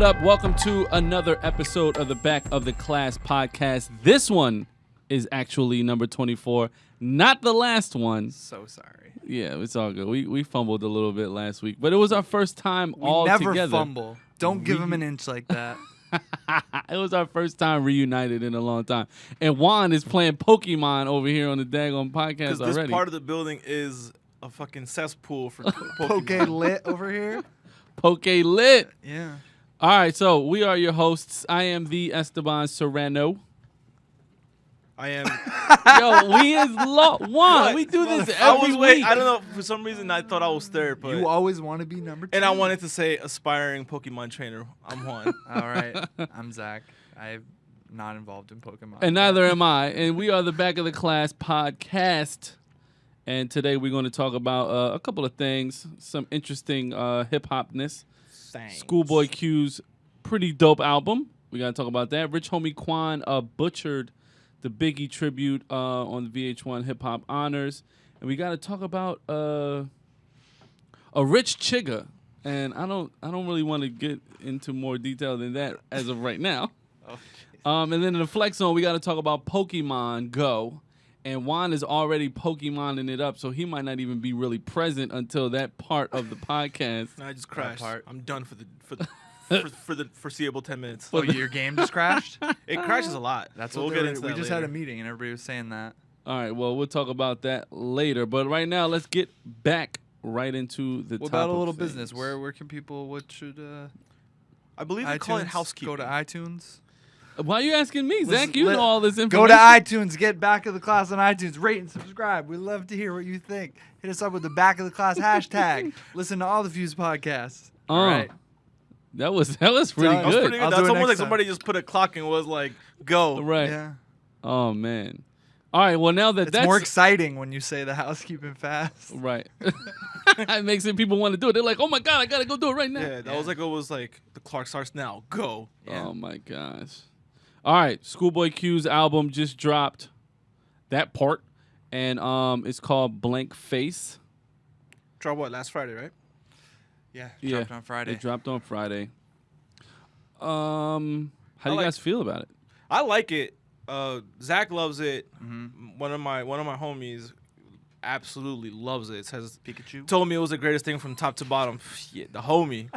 What up? Welcome to another episode of the Back of the Class podcast. This one is actually number 24, not the last one. So sorry. Yeah, it's all good. We fumbled a little bit last week, but it was our first time all never together. fumble. Don't give him an inch like that. It was our first time reunited in a long time. And Juan is playing Pokemon over here on the daggone podcast already. Because this part of the building is a fucking cesspool for Pokemon. Poke lit over here. Poke lit. Yeah. All right, so we are your hosts. I am the Esteban Serrano. I am. Yo, we is Juan. We do this every week. I don't know. For some reason, I thought I was third, but You always want to be number 2. and I wanted to say aspiring Pokemon trainer. I'm Juan. All right. I'm Zach. I'm not involved in Pokemon. And neither am I. And we are the Back of the Class podcast. And today we're going to talk about a couple of things, some interesting hip-hopness. Thanks. Schoolboy Q's pretty dope album. We got to talk about that. Rich homie Quan butchered the B.I.G tribute on the VH1 Hip Hop Honors. And we got to talk about a Rich Chigga. And I don't really want to get into more detail than that as of right now. And then in the Flex Zone, we got to talk about Pokémon GO. And Juan is already Pokemoning it up, so he might not even be really present until that part of the podcast. I just crashed. part. I'm done for the foreseeable 10 minutes. Oh, your game just crashed? It crashes a lot. That's So what we'll get into we that just later. had a meeting and everybody was saying that. All right, well, we'll talk about that later. But right now, let's get back right into the What top about a of little things. business? Where can people, what should I believe they call it iTunes? housekeeping. Go to iTunes. Why are you asking me, Zach? Listen, You know all this Go information. to iTunes, get Back of the Class on iTunes, rate and subscribe. We love to hear what you think. Hit us up with the Back of the Class hashtag. Listen to all the Fuse podcasts. All right. That was pretty That That was good. pretty good. I'll That's do it almost next like time. somebody just put a clock and was like, go. Right. Yeah. Oh, man. All right, well, now that It's that's more exciting when you say the housekeeping fast. right. It makes it people want to do it. They're like, oh, my God, I got to go do it right now. Yeah, that was like, it was like, the clock starts now. Go. Yeah. Oh, my gosh. All right, Schoolboy Q's album just dropped, that part, and it's called Blank Face. Drop what, last Friday, right? Yeah. Yeah, Dropped on Friday. It dropped on Friday. How do you like- guys feel about it? I like it. Zach loves it. Mm-hmm. One of my homies absolutely loves it. Says Pikachu. told me it was the greatest thing from top to bottom. Yeah, the homie.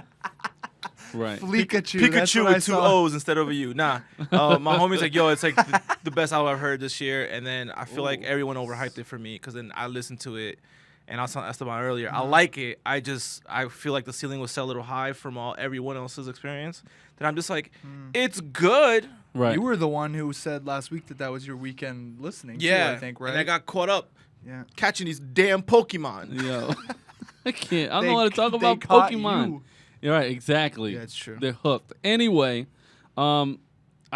Right. Pikachu. That's Pikachu what I with 2 saw. O's instead of a U. Nah. My homie's like, yo, it's like the best album I've heard this year. And then I feel like everyone overhyped it for me because then I listened to it. And I was telling Esteban earlier, I like it. I feel like the ceiling was set a little high from everyone else's experience. That I'm just like, it's good. Right. You were the one who said last week that was your weekend listening. Yeah. Too, I think, right? And I got caught up yeah. catching these damn Pokemon. Yo. I can't. I don't They- know what to talk they about caught Pokemon. you. You're right, exactly. Yeah, it's true. They're hooked. Anyway, I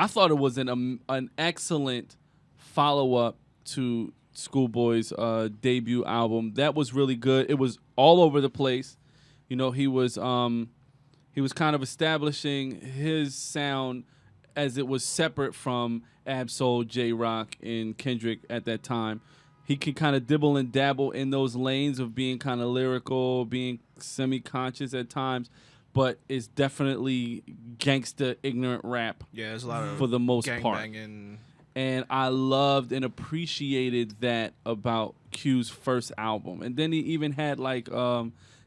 thought it was an excellent follow-up to Schoolboy's debut album. That was really good. It was all over the place. You know, he was kind of establishing his sound as it was separate from Ab-Soul, J-Rock, and Kendrick at that time. He can kind of dibble and dabble in those lanes of being kind of lyrical, being semi-conscious at times, but it's definitely gangsta, ignorant rap Yeah, there's a lot of for the most gang part. banging. And I loved and appreciated that about Q's first album. And then he even had like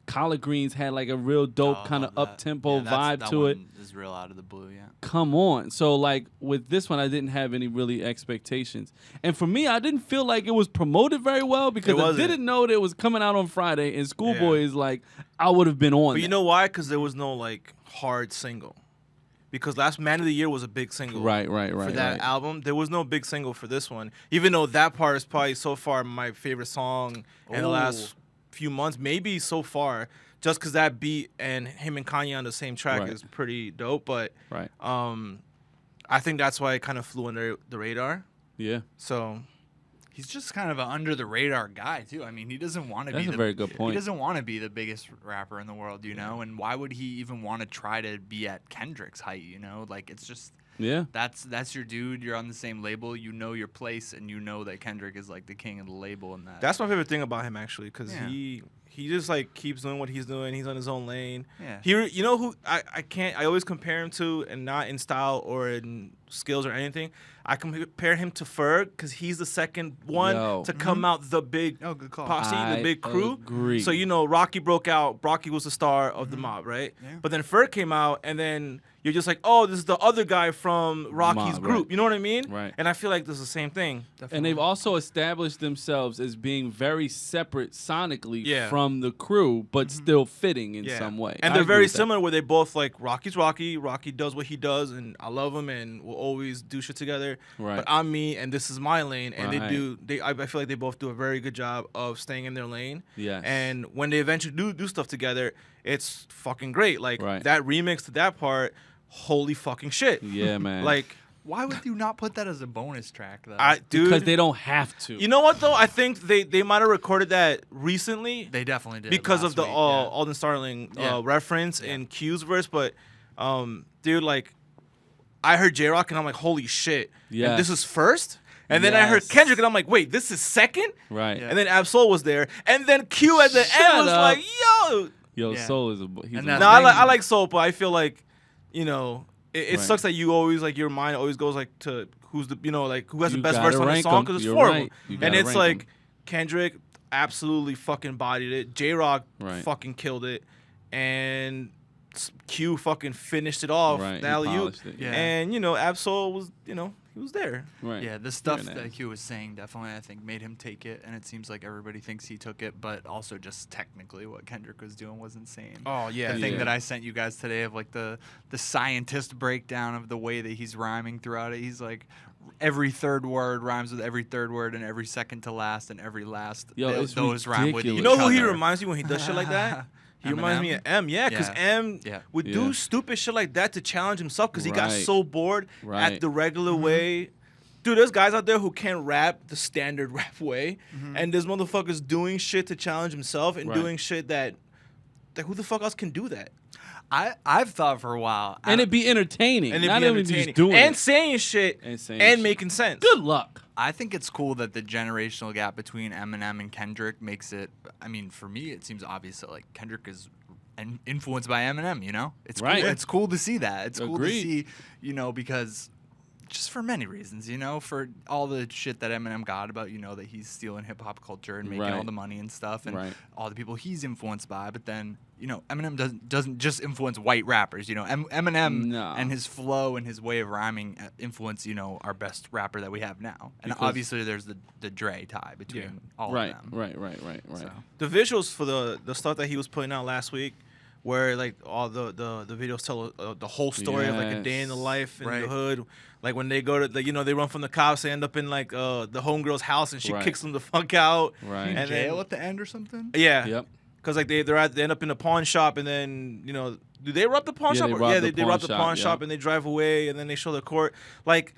Collard Greens had like a real dope kind of up-tempo vibe to it. Is real out of the blue, yeah. Come on. So like with this one, I didn't have any really expectations. And for me, I didn't feel like it was promoted very well because It I wasn't. didn't know that it was coming out on Friday. And Schoolboy is like, I would have been on But you that. know why? Because there was no like hard single. Because last Man of the Year was a big single. Right. For that album, there was no big single for this one. Even though that part is probably so far my favorite song in the last few months, maybe so far, just because that beat and him and Kanye on the same track Right. is pretty dope. But Right. I think that's why it kind of flew under the radar. Yeah. So He's just kind of an under the radar guy too. I mean, he doesn't want to be. That's a very good He point. doesn't want to be the biggest rapper in the world, you know. And why would he even want to try to be at Kendrick's height? You know, like it's just Yeah. that's your dude. You're on the same label. You know your place, and you know that Kendrick is like the king of the label and that. that's my favorite thing about him actually, because Yeah. he just like keeps doing what he's doing. He's on his own lane. Yeah. You know who I always compare him to, and not in style or in skills or anything. I compare him to Ferg because he's the second one to come out the big good call. posse, the big crew. Agree. So Rocky broke out. Rocky was the star of the mob, right? Yeah. But then Ferg came out, and then you're just like, oh, this is the other guy from Rocky's mob, group. right. You know what I mean? Right. And I feel like this is the same thing. Definitely. And they've also established themselves as being very separate sonically Yeah. from the crew, but still fitting in some way. And I they're agree very with that. similar where they both like Rocky's Rocky. Rocky does what he does, and I love him, and we'll always do shit together. Right. But I'm me, and this is my lane. And Right. I feel like they both do a very good job of staying in their lane. Yes. And when they eventually do stuff together, it's fucking great. Like Right. that remix to that part, holy fucking shit. Yeah, man. Like, Why would you not put that as a bonus track though? dude. because they don't have to. You know what though? I think they might have recorded that recently. They definitely did because of last the week, yeah. Alden Starling Yeah. reference in Q's verse, but dude, like I heard J Rock and I'm like, holy shit, Yes. and this is first, and then I heard Yes. Kendrick and I'm like, wait, this is second, Right. Yeah. and then Absol was there, and then Q at the Shut end was up. like, yo, Yo, Yeah. Soul is he's And a that no, thing- I like Soul, but I feel like, it Right. sucks that you always like your mind always goes like to who's the like who has the You best gotta verse on the rank song 'em. because it's You're four of right. them, You and gotta it's rank like 'em. Kendrick absolutely fucking bodied it. J Rock Right. fucking killed it, and Q fucking finished it off. Right, The he alley-oop. polished it, yeah. And Absol was he was there. Right. Yeah, the stuff Very nice. that Q was saying definitely, I think, made him take it, and it seems like everybody thinks he took it, but also just technically what Kendrick was doing was insane. Oh yeah, The thing Yeah. that I sent you guys today of like the scientist breakdown of the way that he's rhyming throughout it. He's like every third word rhymes with every third word, and every second to last and every last. Yo, it's those rhyme with ridiculous. each You know who he other. reminds me when he does shit like that? He reminds me of Eminem? M, because Yeah. M Yeah. would Yeah. do stupid shit like that to challenge himself because he got Right. so bored Right. at the regular way. Dude, there's guys out there who can't rap the standard rap way, and there's motherfuckers doing shit to challenge himself and Right. doing shit that who the fuck else can do that? I've thought for a while, And it'd be entertaining. And it'd not be even entertaining. just doing and it. saying shit And saying and shit. making sense. Good luck. I think it's cool that the generational gap between Eminem and Kendrick makes it. I mean, for me, it seems obvious that like Kendrick is influenced by Eminem. It's Right. Cool. It's cool to see that. It's cool to Agreed. see, because just for many reasons, for all the shit that Eminem got about, that he's stealing hip hop culture and making all Right. the money and stuff, and Right. all the people he's influenced by. But then, Eminem doesn't just influence white rappers. Eminem No. and his flow and his way of rhyming influence, our best rapper that we have now. And Because- obviously, there's the Dre tie between all Right. of them. Right. So, The visuals for the stuff that he was putting out last week, where like all the videos tell the whole story of like a day in the Yes. life in Right. the hood. Like when they go to they run from the cops, they end up in like the homegirl's house, and she Right. kicks them the fuck out. Right. And jail then, at the end or something. yeah, Yep. because like they end up in a pawn shop, and then do they rob the pawn Yeah, shop? they Or- rob yeah, the they pawn rob the shop, pawn yeah. shop, and they drive away, and then they show the court. Like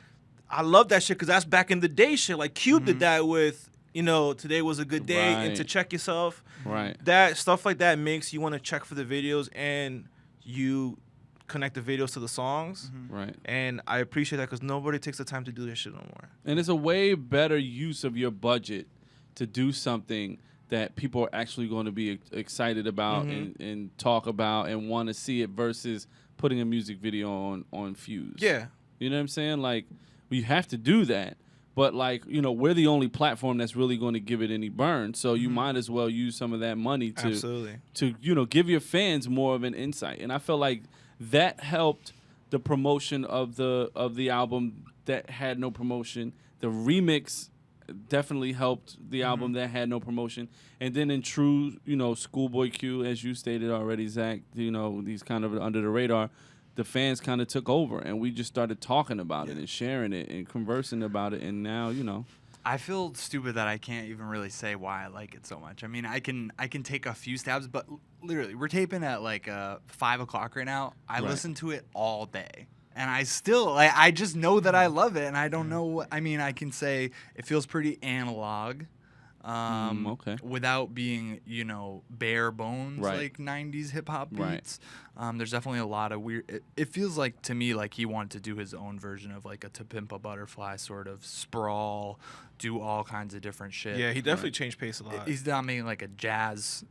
I love that shit because that's back in the day shit. Like Cube did that with today was a good day and to Right. check yourself. Right. That stuff like that makes you want to check for the videos and you connect the videos to the songs. Right. And I appreciate that because nobody takes the time to do this shit no more. And it's a way better use of your budget to do something that people are actually going to be excited about and talk about and want to see it versus putting a music video on Fuse. Yeah. You know what I'm saying? Like, we have to do that. But, like, we're the only platform that's really going to give it any burn. So you might as well use some of that money Absolutely. to give your fans more of an insight. And I feel like that helped the promotion of the album that had no promotion. The remix definitely helped the album that had no promotion. And then in true, Schoolboy Q, as you stated already, Zach, these kind of under the radar, the fans kind of took over, and we just started talking about it and sharing it and conversing about it. And now, I feel stupid that I can't even really say why I like it so much. I mean, I can take a few stabs, but literally, we're taping at like 5 o'clock right now. I Right. listen to it all day, and I still I just know that I love it, and I don't know. I mean, I can say it feels pretty analog. Okay. without being, bare bones Right. like 90s hip hop Right. beats. There's definitely a lot of weird. It feels like to me like he wanted to do his own version of like a To Pimp a Butterfly sort of sprawl, do all kinds of different shit. Yeah, he definitely changed pace a lot. He's not making like a jazz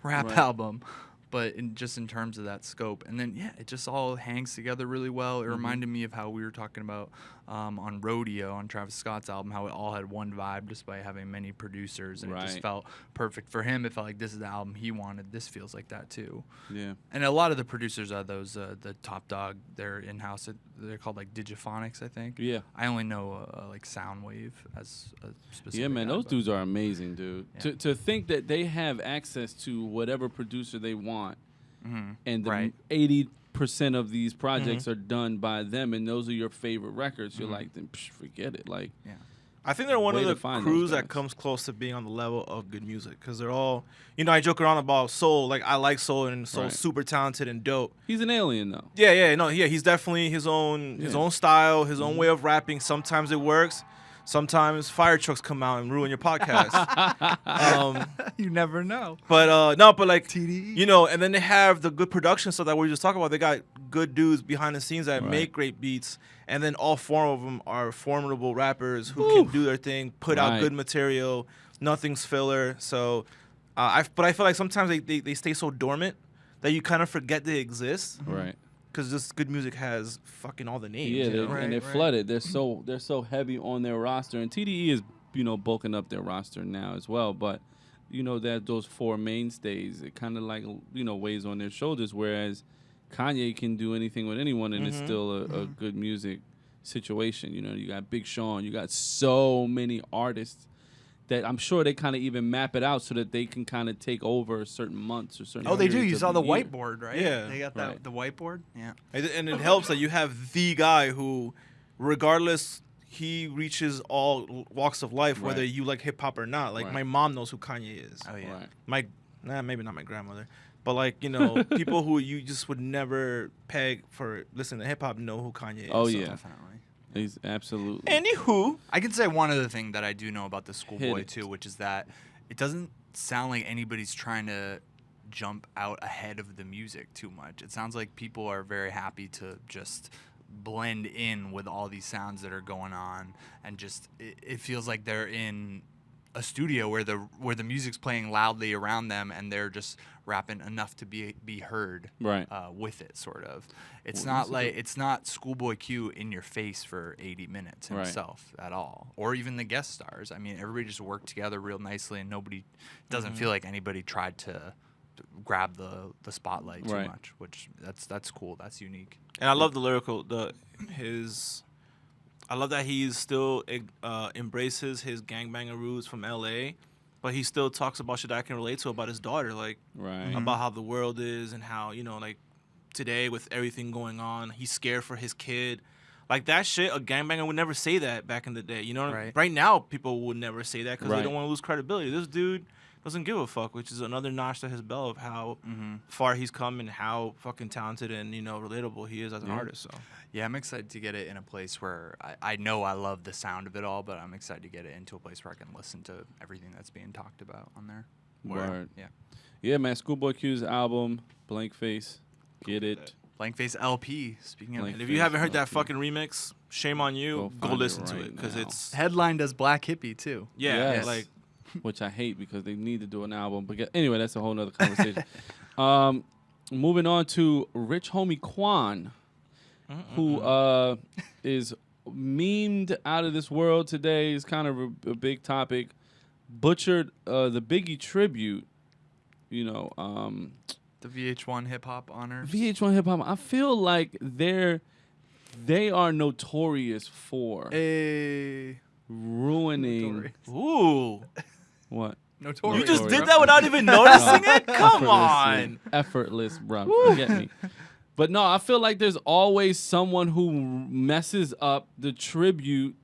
rap Right. album, but in terms of that scope. And then it just all hangs together really well. It reminded me of how we were talking about on Rodeo on Travis Scott's album, how it all had one vibe despite having many producers, and it just Right. felt perfect for him. It felt like this is the album he wanted. This feels like that too. Yeah. And a lot of the producers are those the Top Dog. They're in house. They're called like Digiphonics, I think. Yeah. I only know like Soundwave as a specific. Yeah, man, guy, those but- dudes are amazing, dude. Yeah. To think that they have access to whatever producer they want, and the Right. 80% of these projects are done by them, and those are your favorite records. You're like, then forget it. Like, Yeah. I think they're one Way of to the find crews those that guys. comes close to being on the level of good music because they're all, I joke around about Soul. Like, I like Soul, and Soul's Right. super talented and dope. he's an alien, though. Yeah, he's definitely his own style, his own way of rapping. Sometimes it works. Sometimes fire trucks come out and ruin your podcast. You never know. But like TDE. and then they have the good production stuff that we were just talking about. They got good dudes behind the scenes that Right. make great beats, and then all four of them are formidable rappers who can do their thing, put out Right. good material. Nothing's filler. So, but I feel like sometimes they stay so dormant that you kind of forget they exist Right. because this good music has fucking all the names. Yeah, you they, know? Right, and they're right. flooded. They're so heavy on their roster, and TDE is bulking up their roster now as well. But that those four mainstays, it kind of like weighs on their shoulders. Whereas Kanye can do anything with anyone, and it's still a good music situation. You got Big Sean, you got so many artists that I'm sure they kind of even map it out so that they can kind of take over certain months or certain. Oh, they do. periods You of saw the year. whiteboard, right? Yeah. They got that Right. the whiteboard. Yeah. And it helps that you have the guy who, regardless, he reaches all walks of life, whether Right. you like hip hop or not. Like Right. my mom knows who Kanye is. Oh yeah. Right. Maybe not my grandmother, but like people who you just would never peg for listening to hip hop know who Kanye is. Oh, so. yeah. Definitely. He's absolutely. Anywho, I can say one other thing that I do know about the Schoolboy it. too, which is that it doesn't sound like anybody's trying to jump out ahead of the music too much. It sounds like people are very happy to just blend in with all these sounds that are going on, and just it feels like they're in a studio where the music's playing loudly around them, and they're just rapping enough to be heard Right. with it, sort of. It's Well, not that's a like good- it's not Schoolboy Q in your face for 80 minutes Right. himself at all, or even the guest stars. I mean, everybody just worked together real nicely, and nobody doesn't feel like anybody tried to grab the spotlight too Right. much, which that's cool. That's unique. and I love the lyrical, I love that he still embraces his gangbanger roots from L.A., but he still talks about shit that I can relate to about his daughter, like Right. about how the world is and how like today with everything going on, he's scared for his kid. Like that shit, a gangbanger would never say that back in the day. You know, Right. right now people would never say that because Right. they don't want to lose credibility. This dude doesn't give a fuck, which is another notch to his belt of how far he's come and how fucking talented and relatable he is as an artist. So Yeah, I'm excited to get it in a place where I know I love the sound of it all, but I'm excited to get it into a place where I can listen to everything that's being talked about on there. Word. Yeah. Yeah, man. Schoolboy Q's album, Blank Face. Get it. Blank Face LP. Speaking of Blank and if you haven't heard that Okay. fucking remix, shame on you. Go Go find it listen to right it because now. it's headline does Black Hippie too. yeah, Yes. like Which I hate because they need to do an album. But anyway, that's a whole nother conversation. Moving on to Rich Homie Quan, who is memed out of this world today. Is kind of a big topic. Butchered the B.I.G tribute. The VH1 Hip Hop Honors. VH1 Hip Hop. I feel like they are notorious for Hey. ruining Notorious. ooh. what. Notorious. You just Notorious. did that without even noticing it? Come on. Effortless, bro. You get me. But no, I feel like there's always someone who messes up the tribute,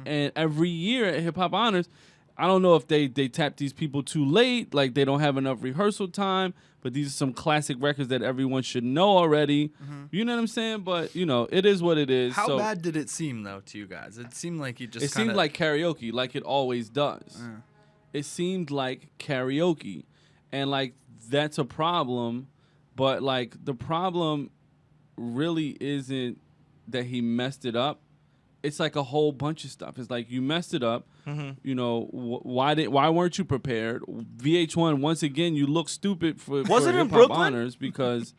and every year at Hip Hop Honors, I don't know if they tap these people too late, like they don't have enough rehearsal time, but these are some classic records that everyone should know already. You know what I'm saying? But, it is what it is. How so bad did it seem, though, to you guys? It seemed like you just it seemed like karaoke, like it always does. it seemed like karaoke, and like that's a problem. But like the problem really isn't that he messed it up. It's like a whole bunch of stuff. It's like you messed it up. You know, why weren't you prepared? VH1 once again, you look stupid for Was it in Hip Hop Brooklyn? Honors because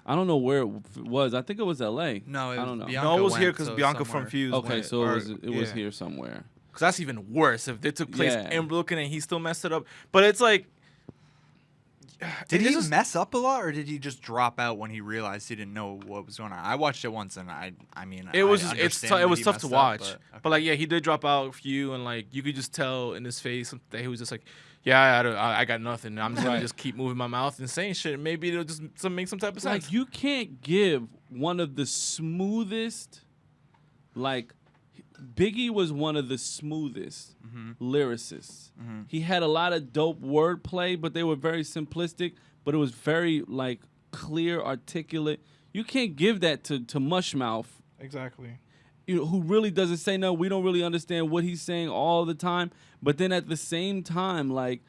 I don't know where it was. I think it was L.A. No, I don't know. Bianca No, it was here went, because so Bianca somewhere. from Fuse. Okay, went, so or- it was here somewhere. Because that's even worse if they took place Yeah. in Brooklyn and he still messed it up. But it's like, Did it's he just- mess up a lot, or did he just drop out when he realized he didn't know what was going on? I watched it once, and I mean, It was I just, understand it was that he tough to messed up, watch. But like, yeah, he did drop out a few, and like you could just tell in his face that he was just like, yeah, I got nothing. I'm just gonna Right. just keep moving my mouth and saying shit. Maybe it'll just make some type of sense. Like you can't give one of the smoothest, like Biggie was one of the smoothest lyricists. He had a lot of dope wordplay, but they were very simplistic. But it was very like clear, articulate. You can't give that to Mushmouth, Exactly. you know, who really doesn't say no. We don't really understand what he's saying all the time. But then at the same time, like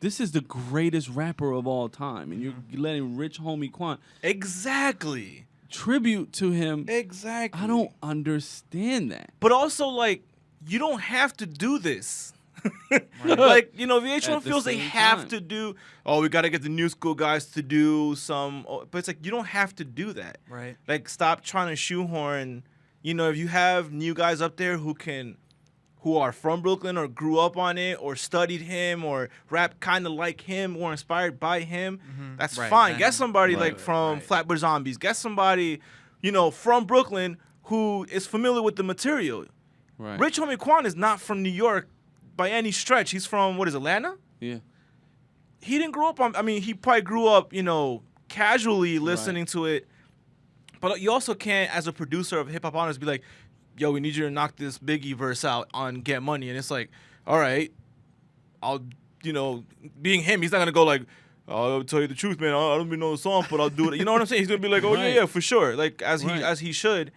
this is the greatest rapper of all time, and you're letting Rich Homie Quan Exactly. tribute to him. Exactly. I don't understand that. But also, like, you don't have to do this. Like, you know, VH1 At the feels they same have time. to do, oh, we got to get the new school guys to do some. But it's like, you don't have to do that. Right. Like, stop trying to shoehorn. You know, if you have new guys up there who are from Brooklyn or grew up on it or studied him or rap kind of like him or inspired by him, that's Right, fine. then- Get somebody Right, like from right. Flatbush Zombies. Get somebody, you know, from Brooklyn who is familiar with the material. Right. Rich Homie Quan is not from New York by any stretch. He's from, what is Atlanta? Yeah. He didn't grow up on, I mean, he probably grew up, you know, casually listening to it. But you also can't, as a producer of Hip Hop Honors, be like, yo, we need you to knock this Biggie verse out on Get Money. And it's like, all right, I'll, you know, being him, he's not going to go like, I'll tell you the truth, man. I don't even know the song, but I'll do it. You know what I'm saying? He's going to be like, oh, Right. yeah, for sure. Like, as Right. he should.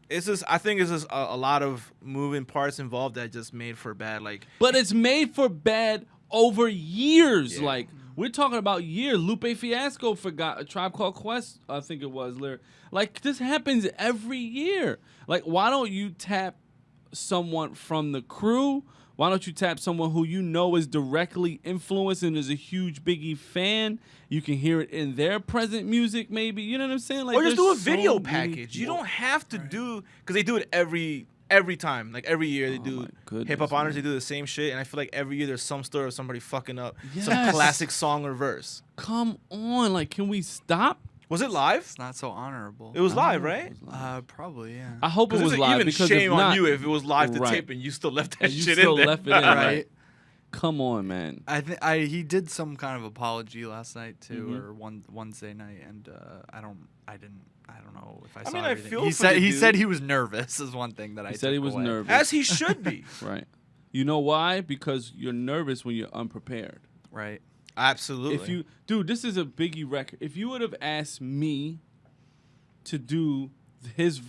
It's just, I think it's just a lot of moving parts involved that just made for bad, like, But it's made for bad over years. Yeah. Like we're talking about years. Lupe Fiasco forgot A Tribe Called Quest. I think it was lyric. Like this happens every year. Like why don't you tap someone from the crew? Why don't you tap someone who you know is directly influenced and is a huge Biggie fan? You can hear it in their present music, maybe. You know what I'm saying? Like, or just do a there's so video many- package. You don't have to do, because they do it every time. Like every year they Oh do my goodness, Hip Hop Honors. man. They do the same shit, and I feel like every year there's some story of somebody fucking up some Yes. classic song or verse. Come on, like, can we stop? Was it live? It's not so honorable. It was I live, don't know if right? it was live. Probably, yeah. I hope it Because was it's live even because shame if not, on you if it was live to Right. tape and you still left that and you shit still in there. left it in, Right. Come on, man. I think he did some kind of apology last night too, or Wednesday night, and I don't know if I saw mean, I everything. feel He for said the he said dude. he was nervous. Is one thing that I He said he took was away. nervous. As he should be. Right. You know why? Because you're nervous when you're unprepared. Right. Absolutely. If you, dude, this is a Biggie record. If you would have asked me to do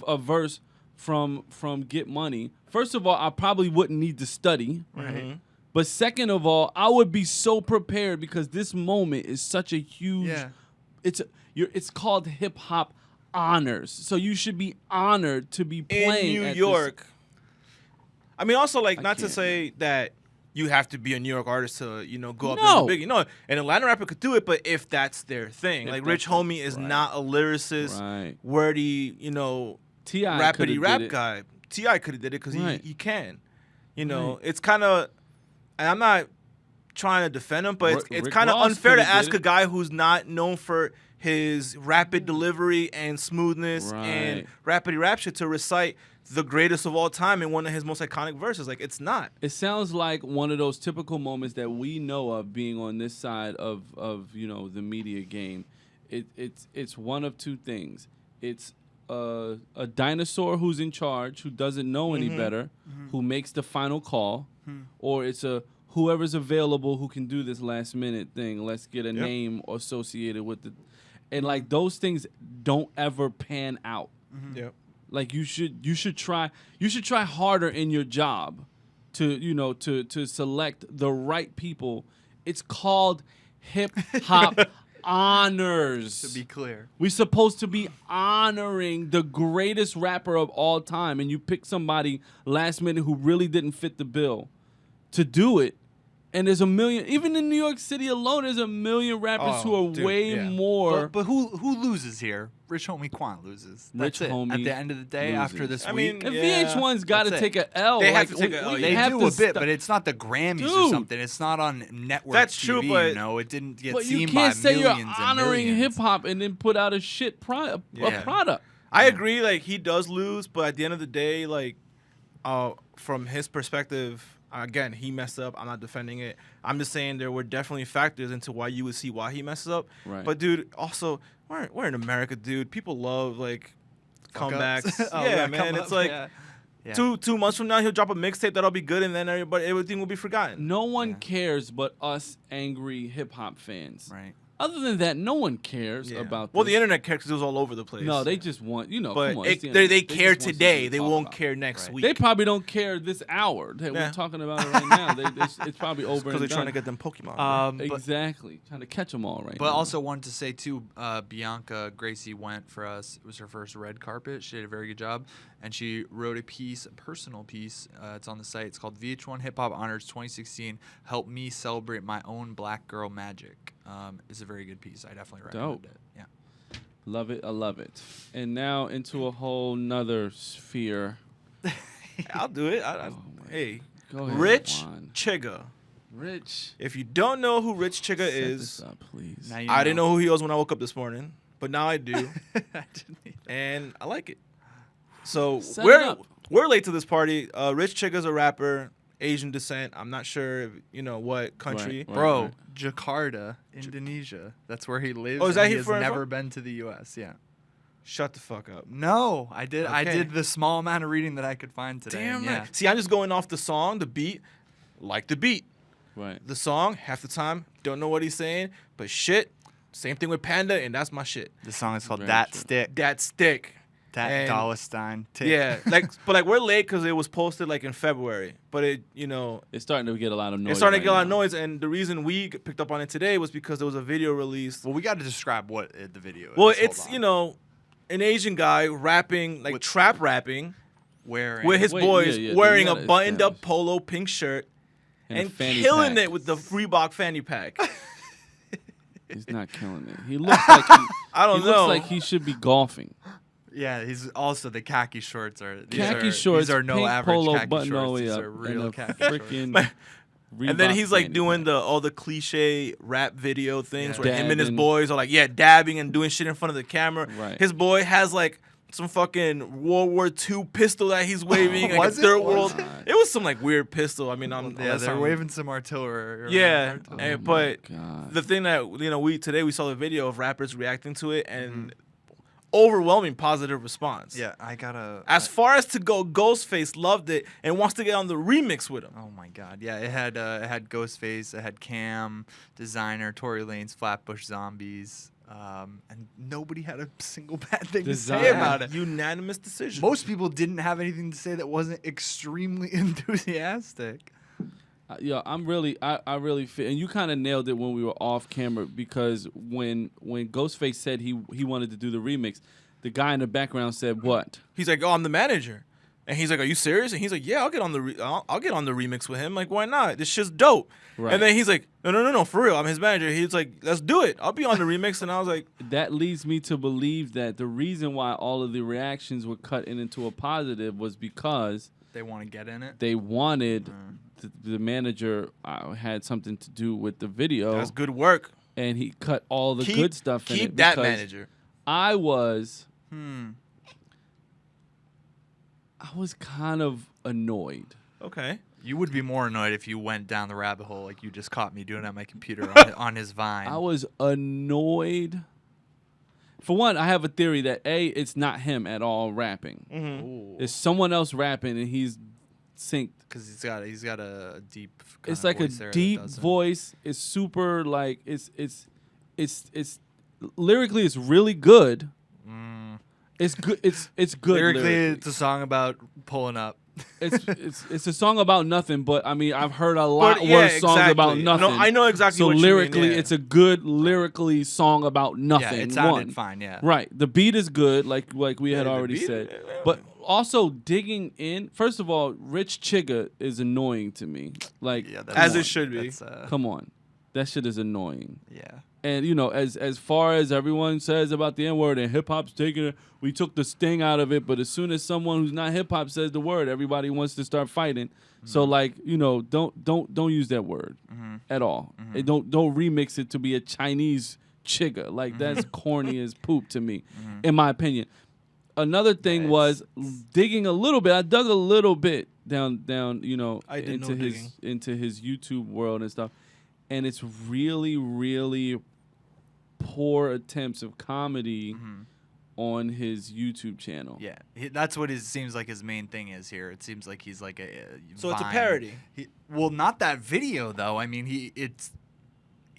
a verse from Get Money, first of all, I probably wouldn't need to study. Right. But second of all, I would be so prepared because this moment is such a huge. Yeah. It's called Hip Hop Honors, so you should be honored to be in playing New at York. I mean, also, like, I not to can't, say that you have to be a New York artist to, you know, go up No. there big. No, an Atlanta rapper could do it, but if that's their thing. If Like, that's Rich their- Homie is right. not a lyricist, Right. wordy, you know, T.I. rapidy coulda rap did it. guy. T.I. could have did it because Right. he can. You know, Right. it's kind of, and I'm not trying to defend him, but it's Rick kind of Ross unfair to coulda did ask a it. guy who's not known for his rapid delivery and smoothness and rapidy rap shit to recite the greatest of all time in one of his most iconic verses. Like, it's not. It sounds like one of those typical moments that we know of being on this side of you know the media game. It's one of two things. It's a dinosaur who's in charge who doesn't know any better, who makes the final call, or it's a whoever's available who can do this last minute thing. Let's get a name associated with it, and like those things don't ever pan out. Yep. Like you should try harder in your job to select the right people. It's called hip hop honors. To be clear, we're supposed to be honoring the greatest rapper of all time, and you pick somebody last minute who really didn't fit the bill to do it. And there's a million, even in New York City alone, there's a million rappers who are way more. But who loses here? Rich homie Quan loses. That's Rich it. homie At the end of the day, loses. after this I week, mean, And VH1's got to That's take an L. They have to take a L, they have do to a bit, stu- but it's not the Grammys or Dude. something. It's not on network That's TV, true, but- you know, it didn't get But seen you by can't say you're millions and honoring millions. hip hop and then put out a shit a Yeah. product. I agree. Like he does lose, but at the end of the day, like from his perspective, again, he messed up. I'm not defending it. I'm just saying there were definitely factors into why you would see why he messes up. Right. But dude, also we're in America, dude. People love like Fuck comebacks. ups. Oh, yeah, come man. up, It's like yeah. Yeah. 2 months from now he'll drop a mixtape that'll be good, and then everything will be forgotten. No one cares but us angry hip hop fans. Right. Other than that, no one cares Yeah. about. Well, this. the internet cares 'cause it was all over the place. No, they just want But come on, it's the they internet. care just want today. something to They talk won't about. care next Right. week. They probably don't care this hour that Yeah. we're talking about it right now. It's probably over. because and they're trying to done. get them Pokemon. But Exactly, trying to catch them all right. But now. also wanted to say too, Bianca Gracie went for us. It was her first red carpet. She did a very good job, and she wrote a personal piece. It's on the site. It's called VH1 Hip Hop Honors 2016. Help me celebrate my own black girl magic. It's a very good piece. I definitely recommend it. Yeah. love it, I love it. And now into a whole nother sphere. I'll do it. my Hey, Go ahead, Rich Juan. Chigga. Rich. If you don't know who Rich Chigga Set is, this up, please. Now you I didn't know who he was when I woke up this morning, but now I do, I didn't either. and I like it. So Set it up. we're late to this party. Rich Chigga's a rapper, Asian descent. I'm not sure, what country. Right. Bro, Jakarta, Indonesia. That's where he lives. Oh, is that and he he has from- never been to the U.S. Yeah. Shut the fuck up. No, I did. I Okay. did the small amount of reading that I could find today. Damn and right. See, I'm just going off the song, the beat, like the beat. Right. The song, half the time, don't know what he's saying, but shit, same thing with Panda, and that's my shit. The song is called Very That true. Stick. That stick. That And- Dalestein Tick. Yeah, but we're late because it was posted like in February, but It's starting to get a lot of noise. it's starting to get a lot of now. noise, and the reason we picked up on it today was because there was a video released. Well, we got to describe what the video is. Well, Hold it's on. an Asian guy rapping like With- trap rapping Wearing with his Wait, boys yeah, wearing a you gotta buttoned up establish. polo pink shirt And a and fanny killing pack. it with the Reebok fanny pack. He's not killing it. He looks like I don't he know. looks like he should be golfing. Yeah, he's also the khaki shorts are Khaki shorts, These are no pink average polo khaki button all the shorts. way These up, are and real a khaki freaking shorts. And then Reebok he's like fanny doing pack. all the cliche rap video things Yeah. where him and his Dabbing. boys are like, dabbing and doing shit in front of the camera. Right. His boy has like some fucking World War II pistol that he's waving, like Was a it? third Was world. it? It was some like weird pistol. I mean, Yeah, unless they're I'm- waving some artillery. Yeah, Oh and- my but God. the thing that we saw the video of rappers reacting to it and overwhelming positive response. Yeah, I gotta. As far as to go, Ghostface loved it and wants to get on the remix with him. Oh my God! Yeah, it had Ghostface, it had Cam, Designer, Tory Lanez, Flatbush Zombies, and nobody had a single bad thing to say Designer. about it. Unanimous decision. Most people didn't have anything to say that wasn't extremely enthusiastic. I really feel, and you kind of nailed it when we were off camera, because when Ghostface said he wanted to do the remix, the guy in the background said what? He's like, "Oh, I'm the manager," and he's like, "Are you serious?" And he's like, "Yeah, I'll get on the I'll get on the remix with him. Like, why not? This shit's dope." Right. And then he's like, "No, for real. I'm his manager." He's like, "Let's do it. I'll be on the remix." And I was like, That leads me to believe that the reason why all of the reactions were cut into a positive was because They want to get in it. they wanted the manager had something to do with the video, "That's good work. and he cut all the Keep- good stuff in it. Keep that because manager." I was kind of annoyed. Okay. You would be more annoyed if you went down the rabbit hole like you just caught me doing at my computer on his Vine. I was annoyed. For one, I have a theory that it's not him at all rapping. Mm-hmm. It's someone else rapping, and he's synced. Because he's got a deep. It's like a voice there that deep doesn't- voice. It's super like it's lyrically it's really good. It's good. It's good. Lyrically, Lyrically, it's a song about pulling up. it's a song about nothing, but I mean I've heard a lot worse songs about exactly. nothing. No, I know exactly. So what lyrically, you mean, yeah. it's a good lyrically song about nothing. Yeah, it sounded One. fine. Yeah. Right. The beat is good, like we had the already beat- said. yeah. But also digging in. First of all, Rich Chigga is annoying to me. Like, Yeah, As it should be. come on, that shit is annoying. Yeah. And you know, as far as everyone says about the N-word and hip hop's taking it, we took the sting out of it. But as soon as someone who's not hip hop says the word, everybody wants to start fighting. So like, you know, don't use that word at all. And don't remix it to be a Chinese chigga. Like that's corny as poop to me, in my opinion. Another thing was digging a little bit. I dug a little bit down, you know, into his YouTube world and stuff. And it's really, really poor attempts of comedy on his YouTube channel. Yeah, that's what it seems like his main thing is here. It seems like he's like a So it's a Vine. parody. Well, not that video though. I mean,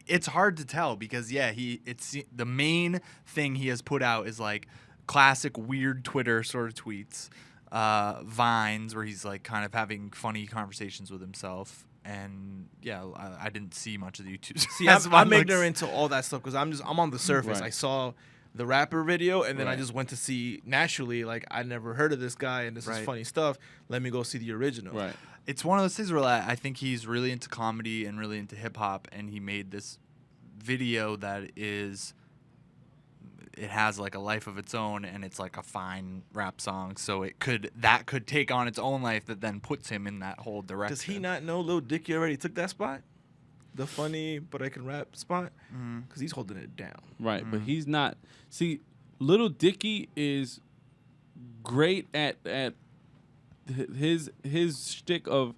it's hard to tell because it's the main thing he has put out is like classic weird Twitter sort of tweets, vines where he's like kind of having funny conversations with himself. And yeah, I didn't see much of the YouTube. See, I'm ignorant to all that stuff because I'm on the surface. Right. I saw the rapper video and then I Right. just went to see naturally. Like I never heard of this guy and this is funny stuff. Let me go see the original. Right. It's one of those things where I think he's really into comedy and really into hip hop, and he made this video that it has like a life of its own, and it's like a fine rap song. So that could take on its own life that then puts him in that whole direction. Does he not know Lil Dicky already took that spot? The funny but I can rap spot? Because he's holding it down. Right, but he's not. See, Little Dicky is great at his shtick of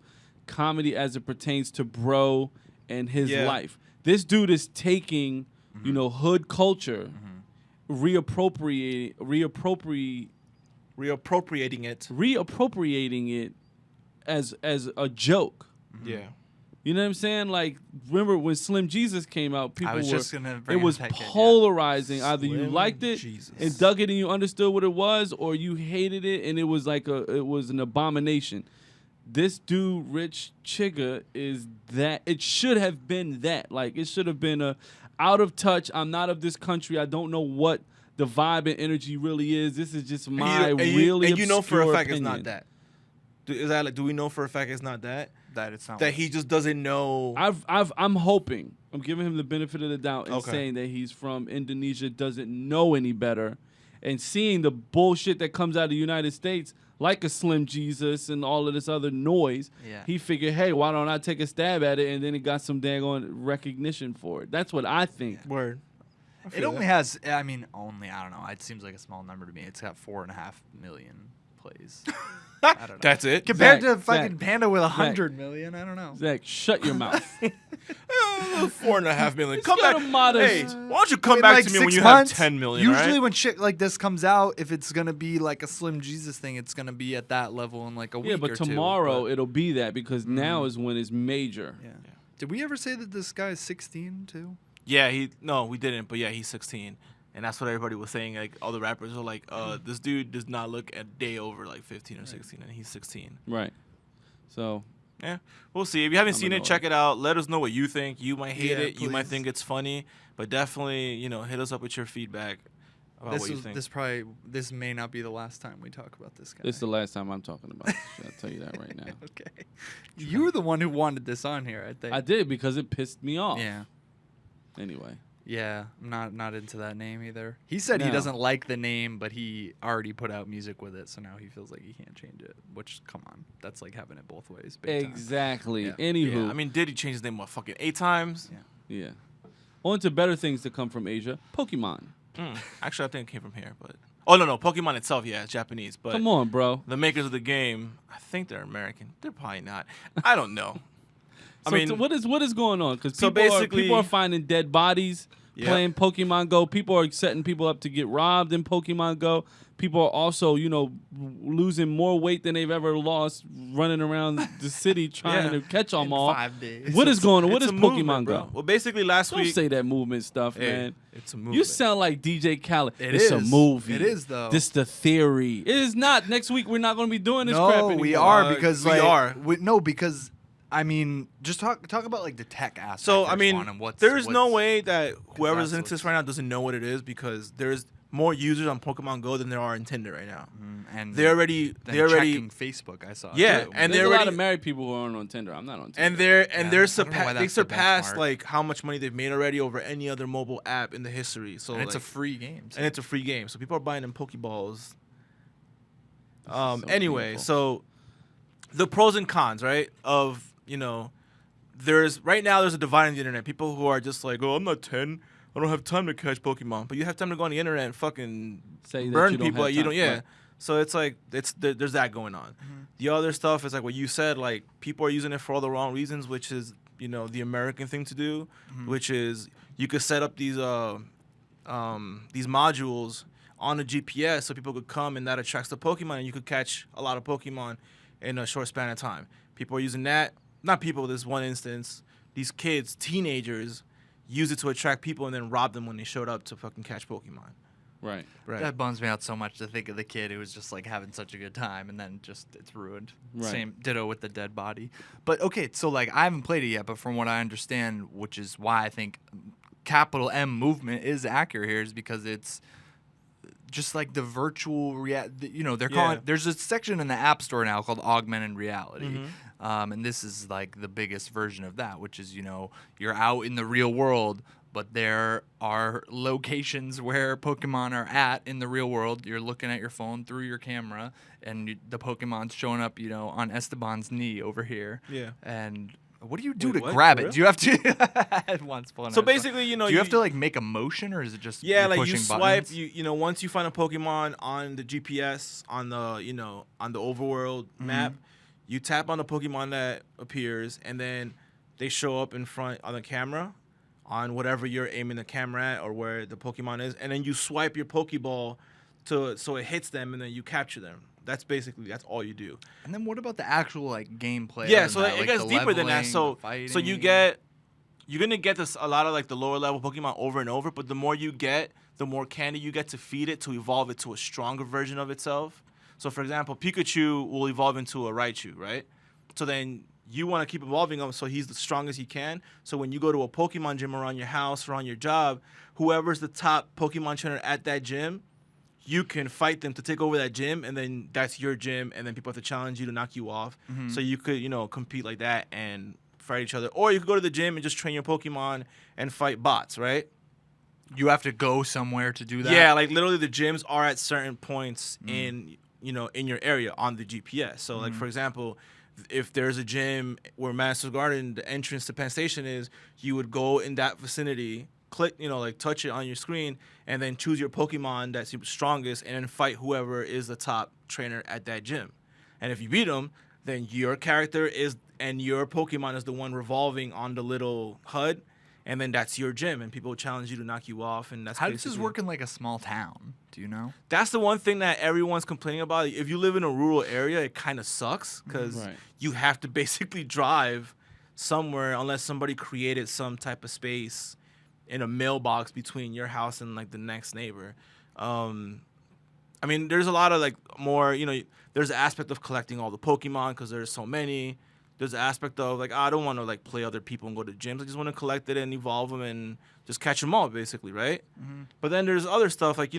comedy as it pertains to bro and his life. This dude is taking, you know, hood culture, reappropriating it as a joke. Yeah. You know what I'm saying? Like, remember when Slim Jesus came out? People it was that kid, polarizing. Either you Slim liked it Jesus. and dug it and you understood what it was, or you hated it and it was like it was an abomination. This dude, Rich Chigga, is that. It should have been that. Like, it should have been out of touch. I'm not of this country. I don't know what the vibe and energy really is. This is just my really and you know for a obscure fact opinion. it's not that. Is that like? Do we know for a fact it's not that? that it's not That he just doesn't know. I'm hoping. I'm giving him the benefit of the doubt and Okay. saying that he's from Indonesia, doesn't know any better, and seeing the bullshit that comes out of the United States, like a Slim Jesus and all of this other noise. Yeah. He figured, hey, why don't I take a stab at it? And then he got some daggone recognition for it. That's what I think. Word. It only has. I mean, I don't know. It seems like a small number to me. It's got 4.5 million plays. I don't know. That's it. Compared Zach, to fucking Zach. Panda with 100 million. I don't know. Zach, shut your mouth. 4.5 million. Come got back. a modest- Hey, why don't you come In back like to me when 6 you months, have 10 million? Usually all right? when shit like this comes out, if it's gonna be like a Slim Jesus thing, it's gonna be at that level in like a week Yeah, or but two. tomorrow it'll be that because now is when it's major. Yeah. Did we ever say that this guy is 16 too? Yeah, we didn't, but yeah, he's 16. And that's what everybody was saying. Like, all the rappers were like, this dude does not look a day over like 15 or 16, and he's 16. Right. So, Yeah, we'll see. If you haven't I'm seen it, annoyed. check it out. Let us know what you think. You might hate Yeah, it. You might please. think it's funny. But definitely, hit us up with your feedback about what you think. This may not be the last time we talk about this guy. this is the last time I'm talking about this shit. I'll tell you that right now. Okay. You were the one who wanted this on here, I think. I did because it pissed me off. Yeah. Anyway. Yeah, I'm not into that name either. He said he No. doesn't like the name, but he already put out music with it, so now he feels like he can't change it. Which, come on, that's like having it both ways. Big time. Exactly. Yeah. Anywho. Yeah, I mean, Diddy changed his name, what, fucking 8 times? Yeah. On to better things to come from Asia. Pokemon. Actually, I think it came from here, but... Oh, no, Pokemon itself, yeah, it's Japanese. But Come on, bro. the makers of the game, I think they're American. They're probably not. I don't know. So what is going on? Because So basically- people are finding dead bodies Yep. playing Pokemon Go. People are setting people up to get robbed in Pokemon Go. people are also, losing more weight than they've ever lost running around the city trying to catch them all. 5 days. What is going on? What It's is a Pokemon movement, Go? bro. Well, basically last Don't week. say that movement stuff, man. It's a movement. You sound like DJ Khaled. It It's a is. movie. It is, though. This the theory. It is not. Next week we're not going to be doing this crap anymore. we are because we like, are. Because I mean, just talk about like the tech aspect. So first, I mean, Juan, and there's no way that whoever's that's into this right now doesn't know what it is because there's more users on Pokemon Go than there are in Tinder right now. and They're already checking Facebook. I saw. Yeah, too. and There's they're a lot already of married people who aren't on Tinder. I'm not on Tinder. and I don't know why they that's the surpassed benchmark. like how much money they've made already over any other mobile app in the history. So and it's a like, free game. So. and it's a free game. So people are buying them Pokeballs. so Anyway, painful. so the pros and cons, right? Of there's a divide in the internet. People who are just like, oh, I'm not 10. I don't have time to catch Pokemon. But you have time to go on the internet and fucking Say that burn you don't people. have You don't, time. yeah. Right. So it's like there's that going on. The other stuff is like what you said. Like people are using it for all the wrong reasons, which is the American thing to do, which is you could set up these modules on a GPS so people could come and that attracts the Pokemon and you could catch a lot of Pokemon in a short span of time. People are using that. Not people. This one instance. These kids, teenagers, use it to attract people and then rob them when they showed up to fucking catch Pokemon. Right. Right. That bums me out so much to think of the kid who was just like having such a good time and then just it's ruined. Right. Same ditto with the dead body. But okay, so like I haven't played it yet, but from what I understand, which is why I think capital M movement is accurate here, is because it's just like the virtual they're calling there's a section in the App Store now called augmented reality. And this is like the biggest version of that, which is you're out in the real world, but there are locations where Pokemon are at in the real world. You're looking at your phone through your camera, and the Pokemon's showing up, on Esteban's knee over here. Yeah. And what do you do Wait, to what? grab For it? real? Do you have to? Once upon So a time. basically, do you have to like make a motion, or is it just Yeah, you're like you pushing swipe. buttons? Once you find a Pokemon on the GPS on the on the overworld map, you tap on the Pokemon that appears, and then they show up in front on the camera, on whatever you're aiming the camera at or where the Pokemon is, and then you swipe your Pokeball so it hits them, and then you capture them. That's all you do. And then what about the actual like gameplay? Yeah, other so than that? it Like, gets the deeper than that. leveling, So the you're gonna get this a lot of like the lower level Pokemon over and over, but the more you get, the more candy you get to feed it to evolve it to a stronger version of itself. So for example, Pikachu will evolve into a Raichu, right? So then you want to keep evolving him so he's the strongest he can. So when you go to a Pokemon gym around your house or on your job, whoever's the top Pokemon trainer at that gym, you can fight them to take over that gym, and then that's your gym, and then people have to challenge you to knock you off. So you could, compete like that and fight each other. Or you could go to the gym and just train your Pokemon and fight bots, right? You have to go somewhere to do that. Yeah, like literally the gyms are at certain points in your area on the GPS. So like for example, if there's a gym where Madison Garden, the entrance to Penn Station is, you would go in that vicinity, click, touch it on your screen, and then choose your Pokemon that's your strongest, and then fight whoever is the top trainer at that gym. And if you beat them, then your character and your Pokemon is the one revolving on the little HUD, and then that's your gym, and people challenge you to knock you off, and that's How does this basically- work in like a small town? Do you know? That's the one thing that everyone's complaining about. If you live in a rural area, it kind of sucks because Right. you have to basically drive somewhere unless somebody created some type of space in a mailbox between your house and like the next neighbor. I mean, there's a lot of like more, there's an aspect of collecting all the Pokemon because there's so many. There's an aspect of like, I don't want to like play other people and go to gyms. I just want to collect it and evolve them and just catch them all, basically, right? But then there's other stuff like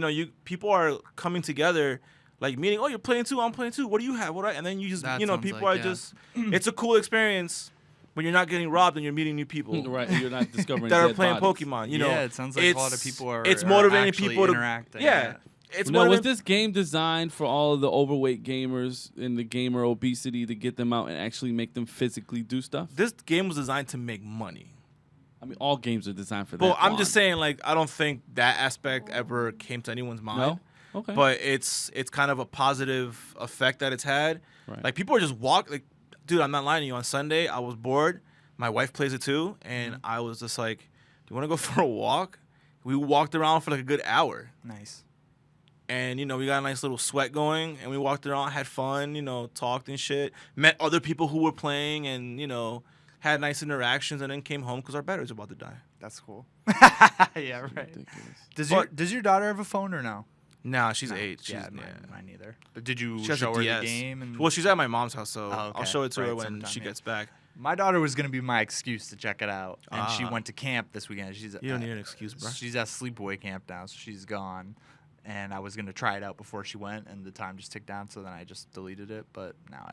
people are coming together, like meeting. Oh, you're playing too. I'm playing too. What do you have? And then you just That people sounds like, are yeah. just. It's a cool experience when you're not getting robbed and you're meeting new people Right. You're not discovering that are dead playing bodies. Pokemon. Yeah, it sounds like a lot of people are. It's are motivating actually people to interacting. Yeah, it's Now, was motivating. this game designed for all of the overweight gamers and the gamer obesity to get them out and actually make them physically do stuff? This game was designed to make money. I mean, all games are designed for that. Well, I'm Quan. just saying, like, I don't think that aspect ever came to anyone's mind. No? Okay. But it's kind of a positive effect that it's had. Right. Like, people are just like, dude, I'm not lying to you. On Sunday, I was bored. My wife plays it too, and I was just like, "Do you want to go for a walk?" We walked around for like a good hour. Nice. And, we got a nice little sweat going, and we walked around, had fun, talked and shit. Met other people who were playing and, had nice interactions, and then came home because our batteries were about to die. That's cool. Yeah, right. Ridiculous. Does your daughter have a phone or no? Nah, she's 8. She's, Yeah, mine neither. But did you She has show a her DS. the game? And Well, she's at my mom's house, so Oh, okay. I'll show it to her Right, when sometime, she yeah. gets back. my daughter was gonna be my excuse to check it out, and she Ah. went to camp this weekend. She's You don't need an excuse, bro. She's at sleepaway camp now, so she's gone. And I was gonna try it out before she went, and the time just ticked down. So then I just deleted it. But now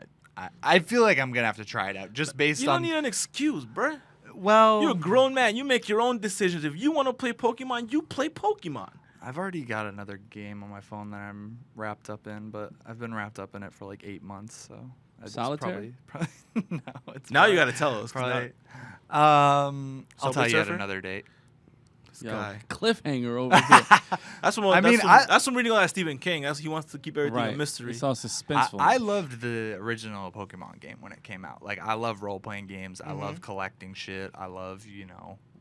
I feel like I'm gonna have to try it out just based You on. don't need an excuse, bruh. Well, You're a grown man. You make your own decisions. If you want to play Pokemon, you play Pokemon. I've already got another game on my phone that I'm wrapped up in, but I've been wrapped up in it for like 8 months. So it's Solitaire? Probably no. It's Now you probably- got to tell us. 'cause Probably. now- I'll Subway tell you at Surfer? another date. this Yo, guy. cliffhanger over here. That's from, I that's mean, from, that's from reading all that Stephen King. He wants to keep everything Right. a mystery. It's all suspenseful. I loved the original Pokemon game when it came out. Like, I love role playing games. I Mm-hmm. love collecting shit. I love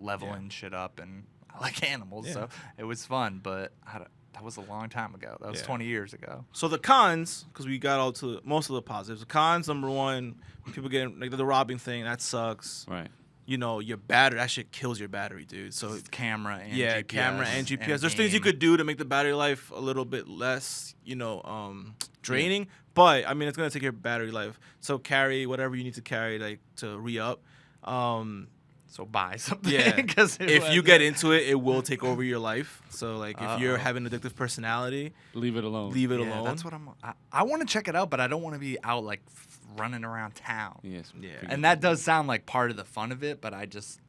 leveling shit up, and I like animals. So it was fun. But that was a long time ago. That was Yeah. 20 years ago. So the cons, because we got all to most of the positives. The cons, number one, when people get like the robbing thing, that sucks. right. Your battery, that shit kills your battery, dude. So It's camera and yeah, GPS camera and GPS. and There's things you game. could do to make the battery life a little bit less, draining. But I mean, it's gonna take your battery life. So carry whatever you need to carry, like to re-up. So buy something. Yeah, 'cause if you get into it, it will take over your life. So like, if you're Uh-oh. having an addictive personality, Leave it alone. leave it Yeah, alone. that's what I want to check it out, but I don't want to be out like running around town. Yes. Yeah. forget And that does sound like part of the fun of it, but I just,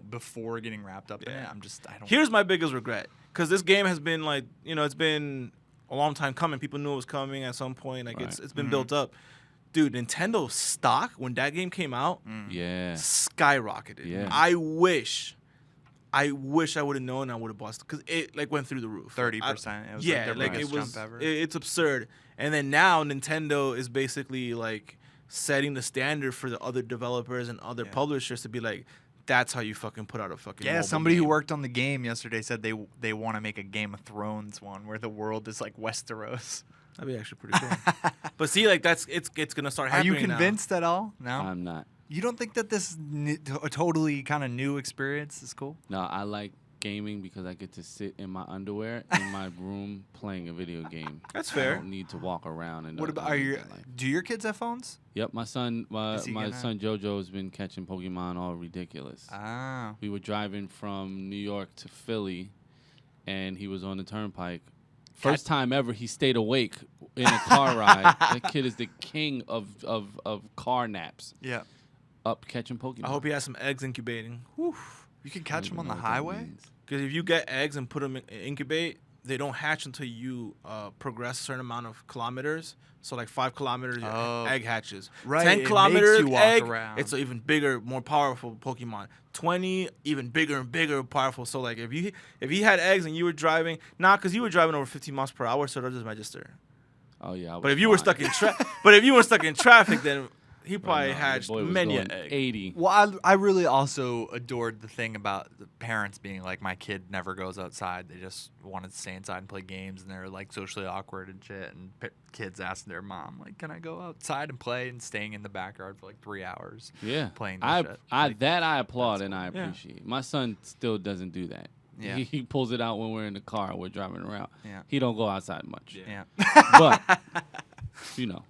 before getting wrapped up in it, Yeah. I don't. Here's my biggest regret, because this game has been like, it's been a long time coming. People knew it was coming at some point. Like Right. it's been built up. Dude, Nintendo stock when that game came out Yeah. skyrocketed. Yeah. I wish I would have known. I would have bought, because it like went through the roof. 30%. It was Yeah, their like biggest it was. jump ever. It's absurd. And then now Nintendo is basically like setting the standard for the other developers and other publishers to be like, that's how you fucking put out a fucking Yeah, mobile somebody who game. worked on the game yesterday said they want to make a Game of Thrones one where the world is like Westeros. That'd be actually pretty cool. But see, like it's gonna start Are happening. you convinced at all? No. I'm not. You don't think that this a totally kind of new experience is cool? No, I like gaming because I get to sit in my underwear in my room playing a video game. That's I fair. don't need to walk around. And What about do your kids have phones? Yep, my son Is he gonna- Jojo has been catching Pokemon all ridiculous. Ah. We were driving from New York to Philly, and he was on the turnpike. First time ever he stayed awake in a car ride. That kid is the king of car naps. Yeah. Up catching Pokemon. I hope he has some eggs incubating. You can catch them on the highway? Because if you get eggs and put them in incubate, they don't hatch until you progress a certain amount of kilometers. So like 5 kilometers, your Oh. egg hatches. Right, 10 it makes kilometers you walk egg, around. it's an even bigger, more powerful Pokemon. 20, even bigger and bigger, powerful. So like if he had eggs and you were driving, because you were driving over 15 miles per hour, so it'll just register. Oh yeah. But if you were stuck in traffic, then he probably hatched many an egg. 80. Well, I really also adored the thing about the parents being like, my kid never goes outside. They just wanted to stay inside and play games, and they're like socially awkward and shit. And kids asking their mom, like, can I go outside and play? And staying in the backyard for like 3 hours. Yeah. Playing this shit. I Like, that I applaud that's and I cool. Yeah. appreciate. My son still doesn't do that. Yeah. He pulls it out when we're in the car, we're driving around. Yeah. He don't go outside much. Yeah. But you know.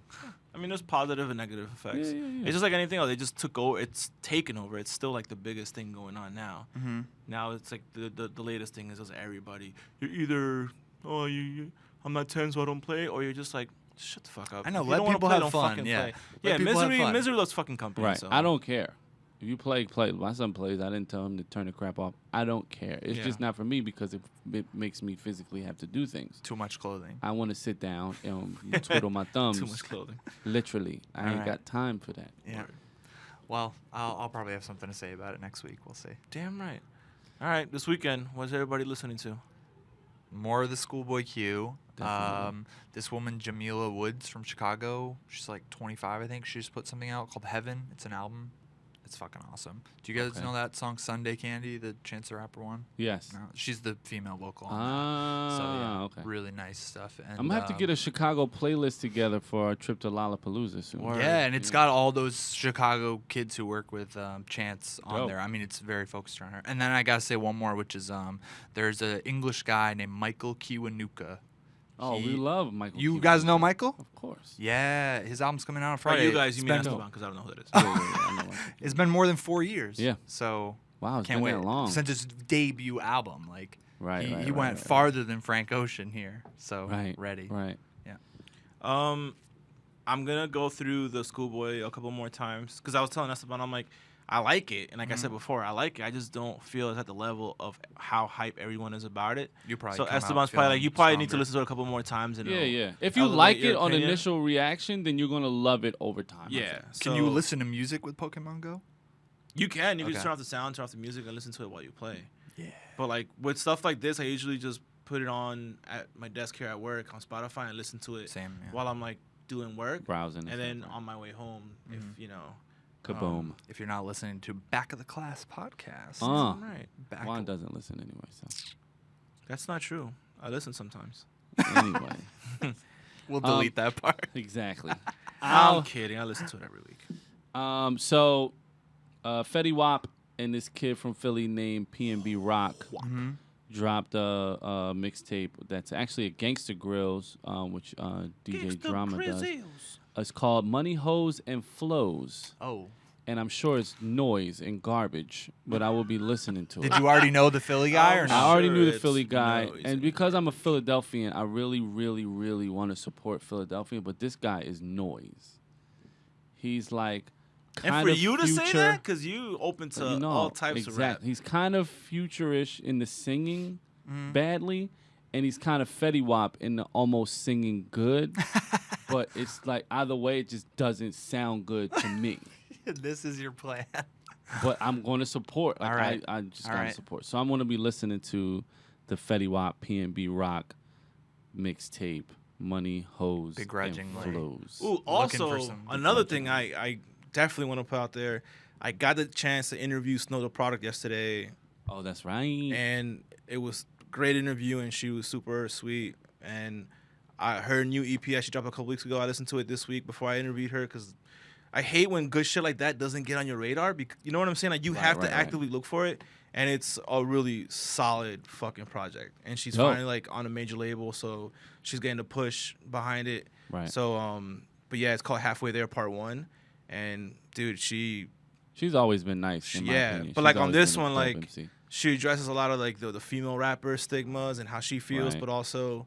I mean, there's positive and negative effects. Yeah. It's just like anything else. They just took over. It's taken over. It's still like the biggest thing going on now. Mm-hmm. Now it's like the latest thing is just everybody. You're either I'm not 10 so I don't play, or you're just like, shut the fuck up. I know, If you let don't wanna people play, have don't fun, fucking yeah. play. Let Yeah, people have fun. misery loves fucking company. Right. So. I don't care. If you play. My son plays. I didn't tell him to turn the crap off. I don't care. It's Yeah. just not for me because it makes me physically have to do things. Too much clothing. I want to sit down and twiddle my thumbs. Too much clothing. Literally. I ain't Alright. got time for that. Yeah. Well, I'll probably have something to say about it next week. We'll see. Damn right. All right, this weekend, what's everybody listening to? More of the Schoolboy Q. Definitely. This woman, Jamila Woods from Chicago, she's like 25, I think. She just put something out called Heaven. It's an album. It's fucking awesome. Do you guys Okay. know that song Sunday Candy, the Chance the Rapper one? Yes. No, she's the female vocal on that. So yeah, Okay. really nice stuff. And, I'm gonna have to get a Chicago playlist together for our trip to Lollapalooza soon. Yeah, and it's got all those Chicago kids who work with Chance on Dope. there. I mean, it's very focused around her. And then I gotta say one more, which is there's an English guy named Michael Kiwanuka. Oh, we love Michael. You Keaton. guys know Michael? Of course. Yeah, his album's coming out on For Friday. you guys, you It's mean been- Esteban, because I don't know who that is. Yeah, I know Michael Keaton. It's been more than 4 years. Yeah. So Wow, it's can't been wait. that long. Since his debut album, like Right, he right, went right. farther than Frank Ocean here. So Right. ready. Right. I'm gonna go through the Schoolboy a couple more times because I was telling Esteban, I'm like, I like it, and like I said before, I like it. I just don't feel it's at the level of how hype everyone is about it. You probably So come out Esteban's probably like, feeling you probably need to stronger. listen to it a couple more times. And Yeah, it'll yeah. If you elevate like your it on opinion. initial reaction, then you're gonna love it over time. I Yeah. think. Can you listen to music with Pokemon Go? You can. You can Okay. just turn off the sound, turn off the music, and listen to it while you play. Yeah. But like with stuff like this, I usually just put it on at my desk here at work on Spotify and listen to it Same. Yeah. while I'm like doing work, Browsing. and then stuff, on my way home, if you know. right. Kaboom. If you're not listening to Back of the Class podcast, Right. back Juan doesn't listen anyway, so That's not true. I listen sometimes. anyway, we'll delete that part. exactly. I'm kidding. I listen to it every week. So Fetty Wap and this kid from Philly named P&B Rock dropped a mixtape that's actually a Gangsta Grills, which DJ Drama does. It's called Money, Hoes, and Flows. Oh. And I'm sure it's noise and garbage, but I will be listening to it. Did you already know the Philly guy or I'm I not? already sure knew the it's Philly guy, noise and and because I'm a Philadelphian, I really, really, really want to support Philadelphia. But this guy is noise. He's like, And kind for of you to say future- that, because you open to you know, all types of rap. He's kind of futurish in the singing Mm-hmm. badly, and he's kind of Fetty Wap in the almost singing good. But it's like either way, it just doesn't sound good to me. This is your plan. But I'm going to support. Like, All right. I just All going right. to support. So I'm going to be listening to the Fetty Wap P&B Rock mixtape, Money, Hoes, and Begrudgingly. Flows. Ooh, Looking for also, some another thing I definitely want to put out there, I got the chance to interview Snow the Product yesterday, Oh, that's right. and it was a great interview, and she was super sweet. And her new EP that she dropped a couple weeks ago, I listened to it this week before I interviewed her, because I hate when good shit like that doesn't get on your radar. You know what I'm saying? Like, you Right, have to right, right. actively look for it, and it's a really solid fucking project. And she's Dope. finally, like, on a major label, so she's getting to push behind it. Right. So, but yeah, it's called Halfway There Part 1. And, dude, she's always been nice, in my yeah, opinion. but She's like on always this been a one, dope like MC. she addresses a lot of like the female rapper stigmas and how she feels, Right. but also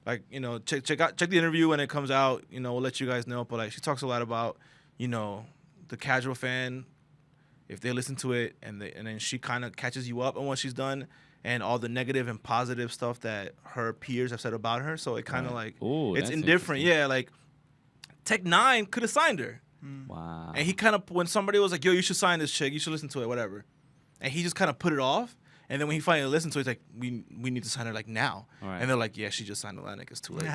like, you know, check the interview when it comes out. You know, we'll let you guys know. But like, she talks a lot about, you know, the casual fan, if they listen to it, and then she kind of catches you up on what she's done and all the negative and positive stuff that her peers have said about her. So it kind of Right. like Ooh, it's that's indifferent. interesting. Yeah, like Tech Nine could have signed her. Wow. And he kind of, when somebody was like, yo, you should sign this chick, you should listen to it, whatever. And he just kind of put it off. And then when he finally listened to it, he's like, we need to sign her like now. All right. And they're like, yeah, she just signed Atlantic, it's too late.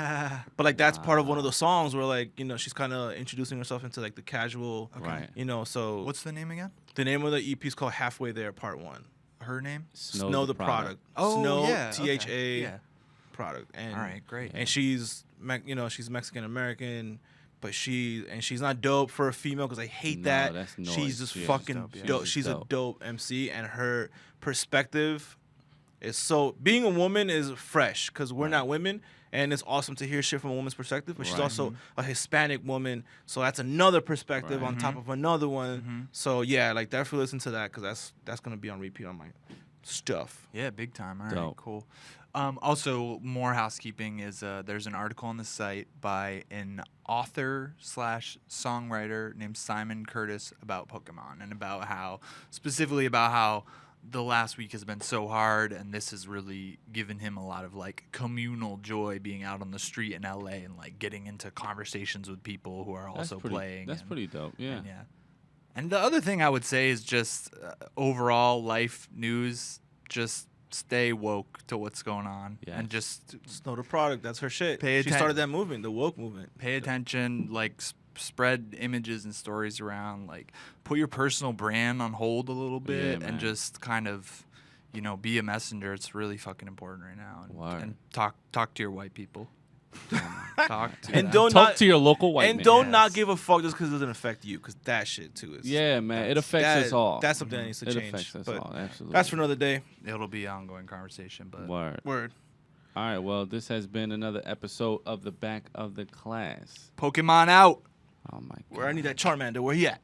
But like that's part of one of the songs where like, you know, she's kind of introducing herself into like the casual, Right. you know, so What's the name again? the name of the EP is called Halfway There Part 1. Her name? Snow the Product. Oh, Snow, yeah, okay. THA Yeah. Product. And, All right, great. And she's, you know, she's Mexican American. But she's not dope for a female because I hate No, that. that's noise. She's just Yeah, she's fucking dope, yeah. dope. She's She's a dope. dope MC, and her perspective is so. Being a woman is fresh because we're not women, and it's awesome to hear shit from a woman's perspective. But she's Right. also a Hispanic woman, so that's another perspective Right. on top of another one. So yeah, like definitely listen to that because that's gonna be on repeat on my stuff. Yeah, big time. All right, Dope. cool. Also, more housekeeping is there's an article on the site by an author/songwriter named Simon Curtis about Pokemon and about how, specifically about how the last week has been so hard, and this has really given him a lot of like communal joy being out on the street in LA and like getting into conversations with people who are also playing. That's and- pretty dope. Yeah. and yeah. And the other thing I would say is just overall life news. Just stay woke to what's going on, Yes. and just Snow the Product, that's her shit. Pay She atten- started that movement, the woke movement. pay attention. Like spread images and stories around. Like, put your personal brand on hold a little bit man. and just kind of, be a messenger. It's really fucking important right now. And talk to your white people. Talk to And them. don't Talk not, to your local white and man. don't not Yes. give a fuck just because it doesn't affect you, because that shit too is. Yeah, man. It affects that- us all. That's something that needs to It change. affects us but all. Absolutely. that's for another day. It'll be an ongoing conversation, but Word. Word. All right. Well, this has been another episode of the Back of the Class. Pokemon out. Oh my God. Where I need that Charmander. Where he at?